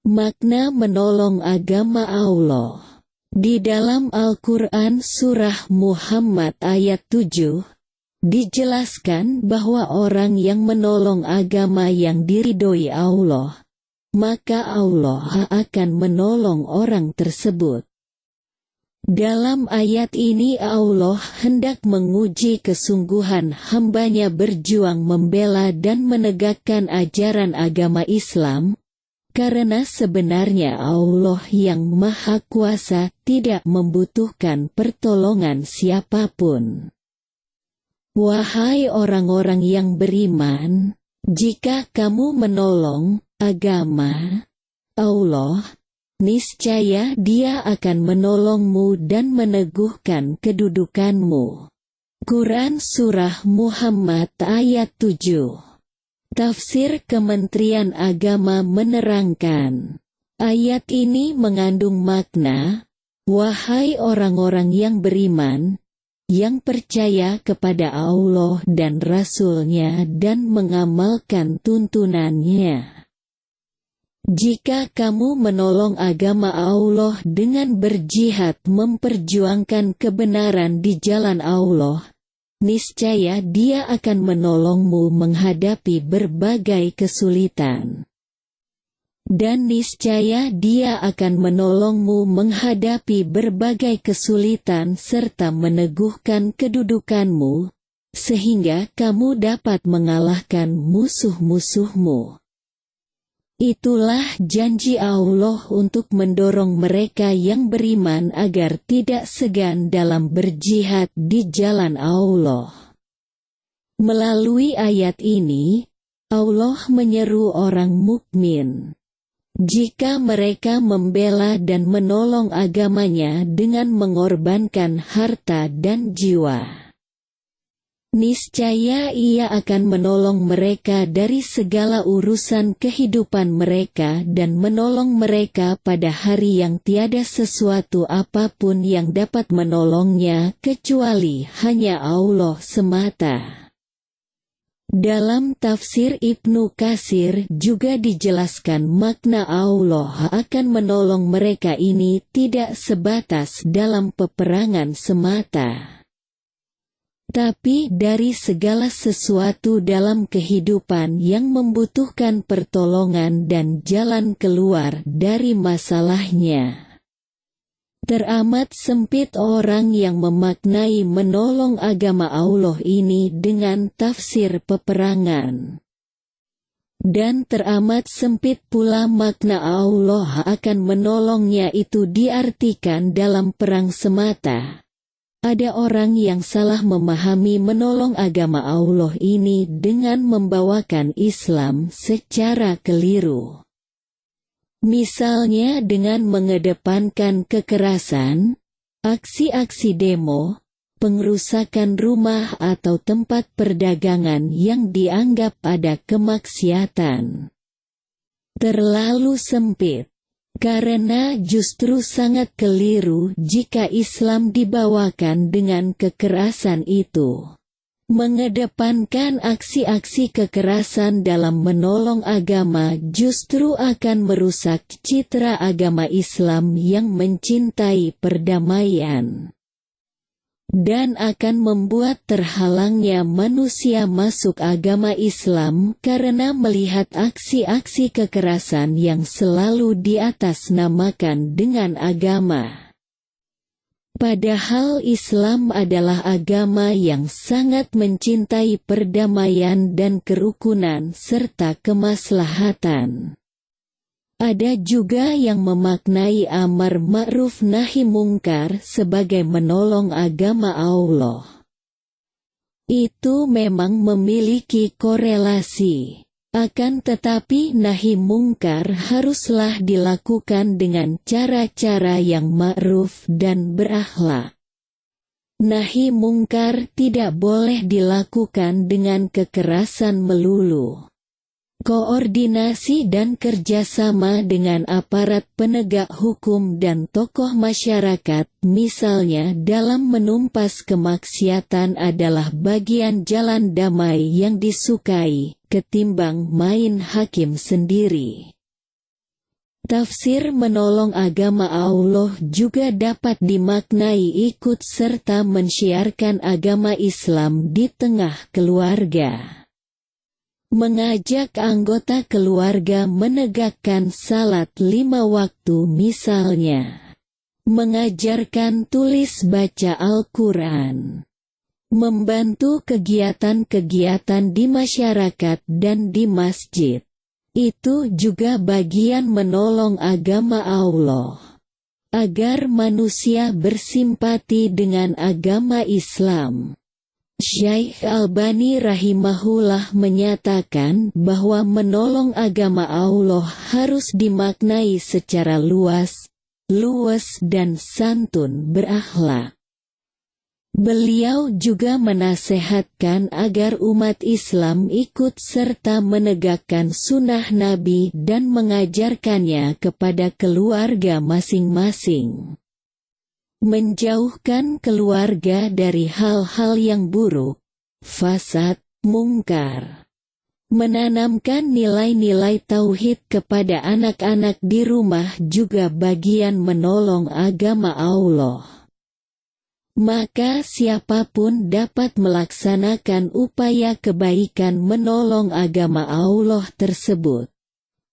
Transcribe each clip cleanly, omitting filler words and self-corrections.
Makna menolong agama Allah. Di dalam Al-Quran Surah Muhammad ayat 7, dijelaskan bahwa orang yang menolong agama yang diridhoi Allah, maka Allah akan menolong orang tersebut. Dalam ayat ini Allah hendak menguji kesungguhan hambanya berjuang membela dan menegakkan ajaran agama Islam, karena sebenarnya Allah yang Maha Kuasa tidak membutuhkan pertolongan siapapun. Wahai orang-orang yang beriman, jika kamu menolong agama Allah, niscaya Dia akan menolongmu dan meneguhkan kedudukanmu. Quran Surah Muhammad ayat 7. Tafsir Kementerian Agama menerangkan, ayat ini mengandung makna, wahai orang-orang yang beriman, yang percaya kepada Allah dan Rasul-Nya dan mengamalkan tuntunannya. Jika kamu menolong agama Allah dengan berjihad memperjuangkan kebenaran di jalan Allah, niscaya Dia akan menolongmu menghadapi berbagai kesulitan. Dan niscaya Dia akan menolongmu menghadapi berbagai kesulitan serta meneguhkan kedudukanmu, sehingga kamu dapat mengalahkan musuh-musuhmu. Itulah janji Allah untuk mendorong mereka yang beriman agar tidak segan dalam berjihad di jalan Allah. Melalui ayat ini, Allah menyeru orang mukmin, jika mereka membela dan menolong agamanya dengan mengorbankan harta dan jiwa, niscaya Ia akan menolong mereka dari segala urusan kehidupan mereka dan menolong mereka pada hari yang tiada sesuatu apapun yang dapat menolongnya kecuali hanya Allah semata. Dalam tafsir Ibnu Katsir juga dijelaskan makna Allah akan menolong mereka ini tidak sebatas dalam peperangan semata, tapi dari segala sesuatu dalam kehidupan yang membutuhkan pertolongan dan jalan keluar dari masalahnya. Teramat sempit orang yang memaknai menolong agama Allah ini dengan tafsir peperangan. Dan teramat sempit pula makna Allah akan menolongnya itu diartikan dalam perang semata. Ada orang yang salah memahami menolong agama Allah ini dengan membawakan Islam secara keliru. Misalnya dengan mengedepankan kekerasan, aksi-aksi demo, pengrusakan rumah atau tempat perdagangan yang dianggap ada kemaksiatan. Terlalu sempit. Karena justru sangat keliru jika Islam dibawakan dengan kekerasan itu. Mengedepankan aksi-aksi kekerasan dalam menolong agama justru akan merusak citra agama Islam yang mencintai perdamaian. Dan akan membuat terhalangnya manusia masuk agama Islam karena melihat aksi-aksi kekerasan yang selalu diatasnamakan dengan agama. Padahal Islam adalah agama yang sangat mencintai perdamaian dan kerukunan serta kemaslahatan. Ada juga yang memaknai amar ma'ruf nahi mungkar sebagai menolong agama Allah. Itu memang memiliki korelasi. Akan tetapi nahi mungkar haruslah dilakukan dengan cara-cara yang ma'ruf dan berakhlak. Nahi mungkar tidak boleh dilakukan dengan kekerasan melulu. Koordinasi dan kerjasama dengan aparat penegak hukum dan tokoh masyarakat, misalnya dalam menumpas kemaksiatan, adalah bagian jalan damai yang disukai, ketimbang main hakim sendiri. Tafsir menolong agama Allah juga dapat dimaknai ikut serta mensyiarkan agama Islam di tengah keluarga. Mengajak anggota keluarga menegakkan salat 5 waktu misalnya. Mengajarkan tulis baca Al-Quran. Membantu kegiatan-kegiatan di masyarakat dan di masjid. Itu juga bagian menolong agama Allah. Agar manusia bersimpati dengan agama Islam. Syekh Albani rahimahullah menyatakan bahwa menolong agama Allah harus dimaknai secara luas dan santun berakhlak. Beliau juga menasehatkan agar umat Islam ikut serta menegakkan sunnah Nabi dan mengajarkannya kepada keluarga masing-masing. Menjauhkan keluarga dari hal-hal yang buruk, fasad, mungkar. Menanamkan nilai-nilai tauhid kepada anak-anak di rumah juga bagian menolong agama Allah. Maka siapapun dapat melaksanakan upaya kebaikan menolong agama Allah tersebut,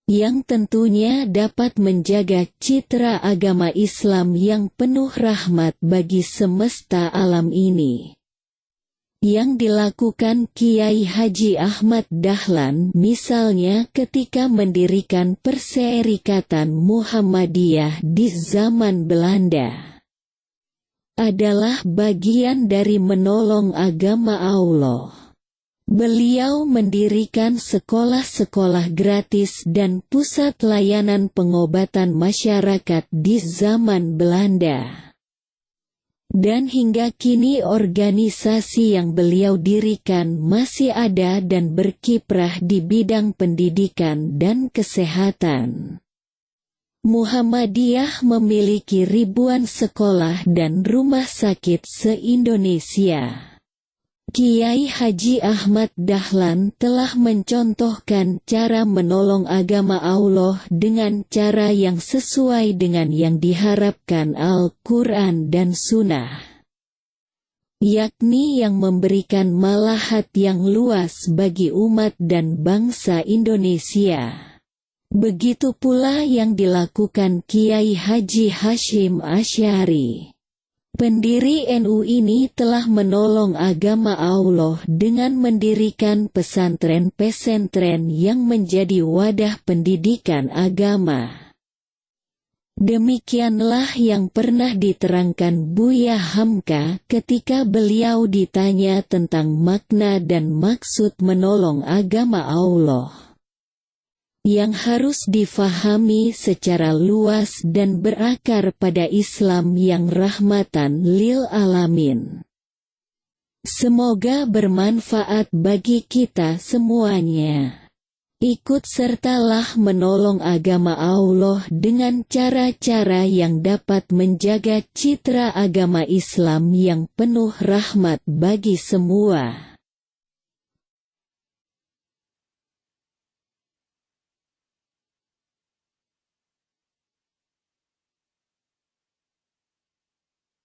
yang tentunya dapat menjaga citra agama Islam yang penuh rahmat bagi semesta alam ini. Yang dilakukan Kiai Haji Ahmad Dahlan misalnya ketika mendirikan Perserikatan Muhammadiyah di zaman Belanda, adalah bagian dari menolong agama Allah. Beliau mendirikan sekolah-sekolah gratis dan pusat layanan pengobatan masyarakat di zaman Belanda. Dan hingga kini organisasi yang beliau dirikan masih ada dan berkiprah di bidang pendidikan dan kesehatan. Muhammadiyah memiliki ribuan sekolah dan rumah sakit se-Indonesia. Kiai Haji Ahmad Dahlan telah mencontohkan cara menolong agama Allah dengan cara yang sesuai dengan yang diharapkan Al-Quran dan Sunnah, yakni yang memberikan malahat yang luas bagi umat dan bangsa Indonesia. Begitu pula yang dilakukan Kiai Haji Hashim Asy'ari. Pendiri NU ini telah menolong agama Allah dengan mendirikan pesantren-pesantren yang menjadi wadah pendidikan agama. Demikianlah yang pernah diterangkan Buya Hamka ketika beliau ditanya tentang makna dan maksud menolong agama Allah, yang harus difahami secara luas dan berakar pada Islam yang rahmatan lil alamin. Semoga bermanfaat bagi kita semuanya. Ikut sertalah menolong agama Allah dengan cara-cara yang dapat menjaga citra agama Islam yang penuh rahmat bagi semua.